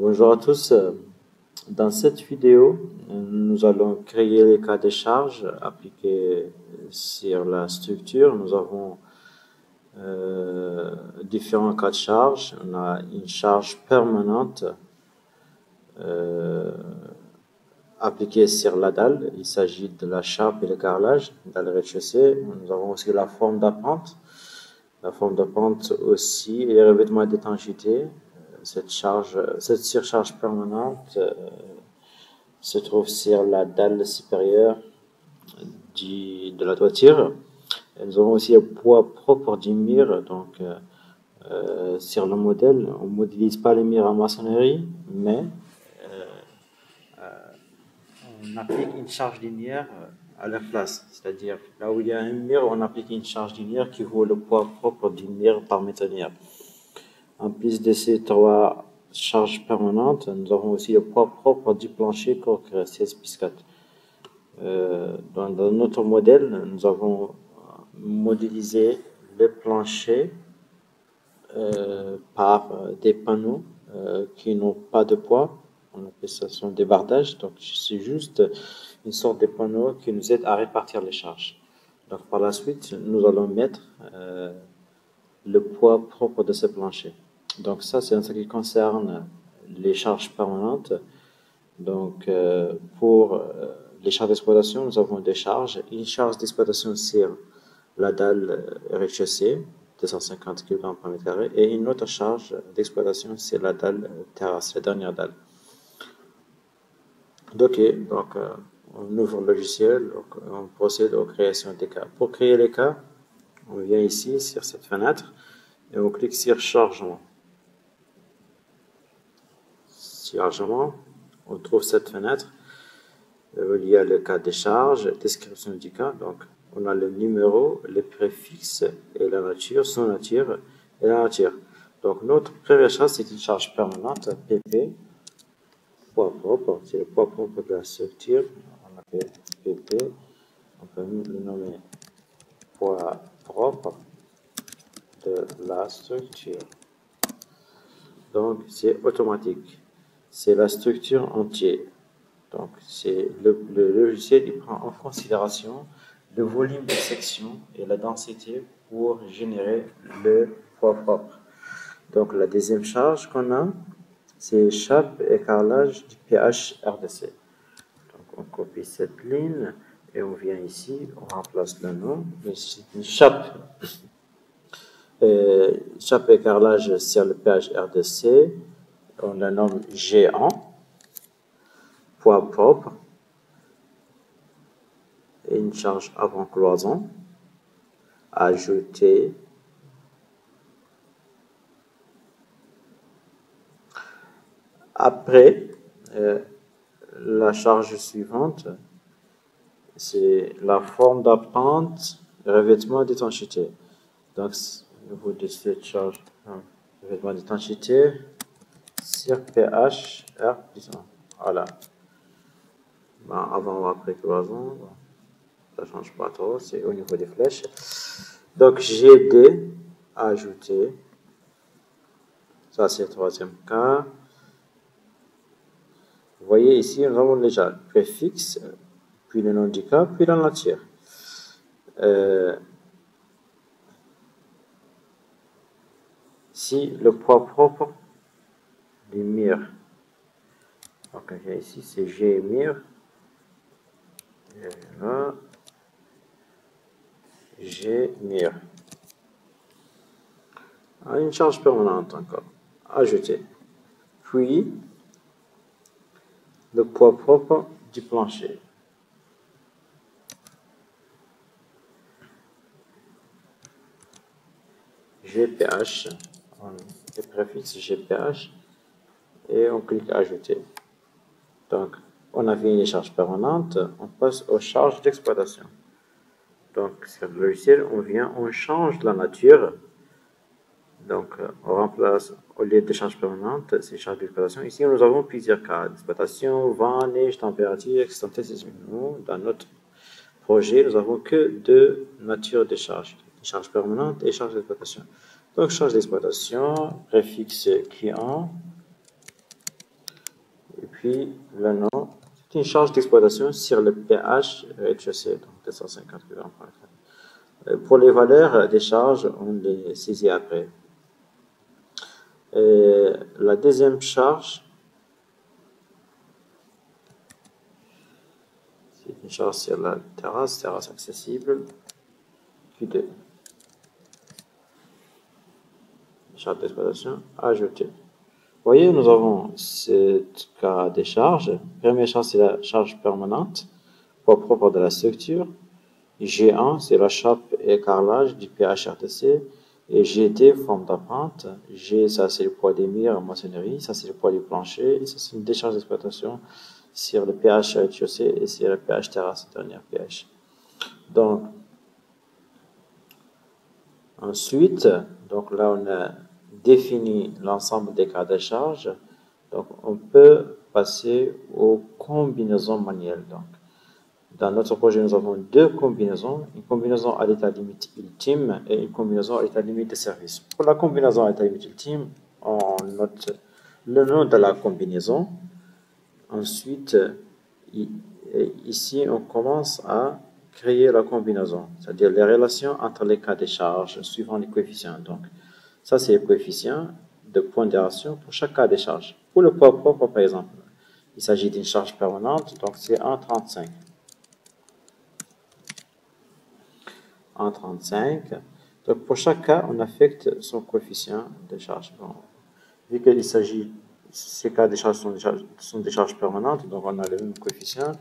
Bonjour à tous. Dans cette vidéo, nous allons créer les cas de charge appliqués sur la structure. Nous avons différents cas de charge. On a une charge permanente appliquée sur la dalle. Il s'agit de la charpe et le carrelage dans le rez-de-chaussée. Nous avons aussi la forme d'apprente. La forme d'apprente aussi et les revêtements d'étanchéité. Cette surcharge permanente se trouve sur la dalle supérieure de la toiture. Et nous avons aussi le poids propre du mur. Donc, sur le modèle, on ne modélise pas les murs en maçonnerie, mais on applique une charge linéaire à leur place. C'est-à-dire, là où il y a un mur, on applique une charge linéaire qui vaut le poids propre du mur par mètre linéaire. En plus de ces trois charges permanentes, nous avons aussi le poids propre du plancher cork 16 × 4. Dans notre modèle, nous avons modélisé le plancher par des panneaux qui n'ont pas de poids. On appelle ça des bardages. Donc, c'est juste une sorte de panneau qui nous aide à répartir les charges. Donc, par la suite, nous allons mettre le poids propre de ce plancher. Donc ça, c'est en ce qui concerne les charges permanentes. Donc pour les charges d'exploitation, nous avons deux charges. Une charge d'exploitation sur la dalle rez-de-chaussée, 250 kg par mètre carré, et une autre charge d'exploitation sur la dalle terrasse, la dernière dalle. Ok, donc on ouvre le logiciel, donc, on procède aux créations des cas. Pour créer les cas, on vient ici sur cette fenêtre et on clique sur chargement. Chargement, on trouve cette fenêtre où il y a le cas de charge, description du cas. Donc, on a le numéro, le préfixe et la nature, son nature et la nature. Donc, notre première charge, c'est une charge permanente, PP, poids propre, c'est le poids propre de la structure. On appelle PP, on peut le nommer poids propre de la structure. Donc, c'est automatique. C'est la structure entière. Donc, c'est le logiciel il prend en considération le volume de section et la densité pour générer le poids propre. Donc, la deuxième charge qu'on a, c'est chape et carrelage du PH RDC. Donc, on copie cette ligne et on vient ici, on remplace le nom. C'est une chape. Chape et carrelage sur le PH RDC. On le nomme G1, poids propre, et une charge avant cloison, ajouter, après, la charge suivante, c'est la forme d'apprente, revêtement d'étanchéité. Donc, au niveau de cette charge, revêtement d'étanchéité, sur PH, R, voilà. Ben, avant ou après cloison, ça ne change pas trop, c'est au niveau des flèches. Donc, GD, ajouter. Ça, c'est le troisième cas. Vous voyez ici, nous avons déjà le préfixe, puis le nom du cas, puis la nature. Si le poids propre du mur, donc ici c'est G mur, et là, G mur. Une charge permanente encore, ajouter. Puis, le poids propre du plancher. GPH, le préfixe GPH, et on clique ajouter. Donc, on a fini les charges permanentes, on passe aux charges d'exploitation. Donc, sur le logiciel, on change la nature. Donc, on remplace, au lieu de charges permanentes, ces charges d'exploitation. Ici, nous avons plusieurs cas d'exploitation, vent, neige, température, etc. Dans notre projet, nous n'avons que deux natures de charges, charges permanentes et charges d'exploitation. Donc, charge d'exploitation, préfixe client, puis le nom, c'est une charge d'exploitation sur le pH rez-de-chaussée, donc 250 kg/h. Pour les valeurs des charges, on les saisit après. Et la deuxième charge, c'est une charge sur la terrasse accessible, Q2. Charge d'exploitation ajoutée. Vous voyez, nous avons ce cas des charges. Première charge, c'est la charge permanente, poids propre de la structure. G1, c'est la chape et carrelage du PHRTC. Et GT, forme d'apprente. G, ça c'est le poids des murs en maçonnerie. Ça c'est le poids du plancher. Et ça c'est une décharge d'exploitation sur le pH rez-de-chaussée et sur le pH terrasse, dernière pH. Donc, ensuite, donc là on a défini l'ensemble des cas de charge. Donc, on peut passer aux combinaisons manuelles. Donc, dans notre projet, nous avons deux combinaisons, une combinaison à l'état limite ultime et une combinaison à l'état limite de service. Pour la combinaison à l'état limite ultime, on note le nom de la combinaison. Ensuite, ici, on commence à créer la combinaison, c'est-à-dire les relations entre les cas de charge suivant les coefficients. Donc, ça, c'est les coefficients de pondération pour chaque cas de charge. Pour le poids propre, par exemple, il s'agit d'une charge permanente, donc c'est 1,35. 1,35. Donc pour chaque cas, on affecte son coefficient de charge. Bon, vu qu'il s'agit, ces cas de charge sont des charges permanentes, donc on a le même coefficient.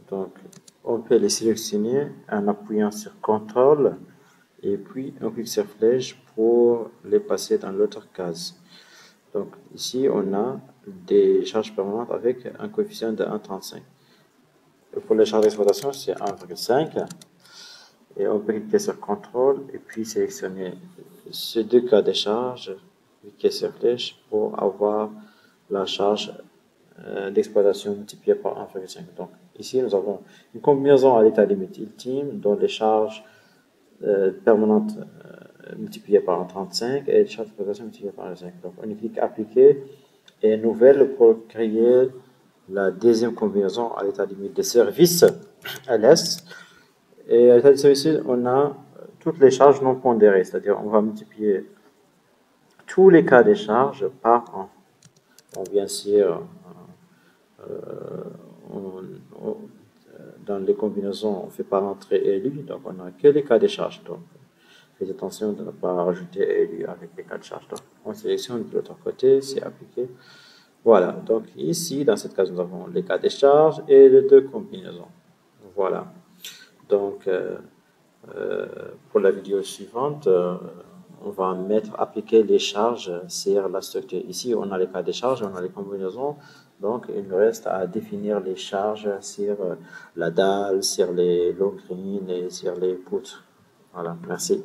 Donc on peut les sélectionner en appuyant sur CTRL et puis on clique sur flèche pour les passer dans l'autre case. Donc ici, on a des charges permanentes avec un coefficient de 1,35. Pour les charges d'exploitation, c'est 1,5. Et on peut cliquer sur CTRL et puis sélectionner ces deux cas de charge, cliquer sur flèche pour avoir la charge d'exploitation multipliée par 1,5. Donc ici, nous avons une combinaison à l'état limite ultime dont les charges permanentes multipliées par 1,35 et les charges d'exploitation multipliées par 1,5. Donc on clique appliquer et nouvelle pour créer la deuxième combinaison à l'état limite de service LS. Et à l'état de service, on a toutes les charges non pondérées, c'est-à-dire on va multiplier tous les cas des charges par 1. Bon, bien sûr, dans les combinaisons, on ne fait pas rentrer élu, donc on n'a que les cas des charges. Donc, faites attention de ne pas rajouter élu avec les cas de charge. Donc, on sélectionne de l'autre côté, c'est appliqué. Voilà, donc ici, dans cette case, nous avons les cas des charges et les deux combinaisons. Voilà. Donc, pour la vidéo suivante, on va appliquer les charges sur la structure. Ici, on a les cas des charges, on a les combinaisons. Donc, il nous reste à définir les charges sur la dalle, sur les longrines et sur les poutres. Voilà, merci.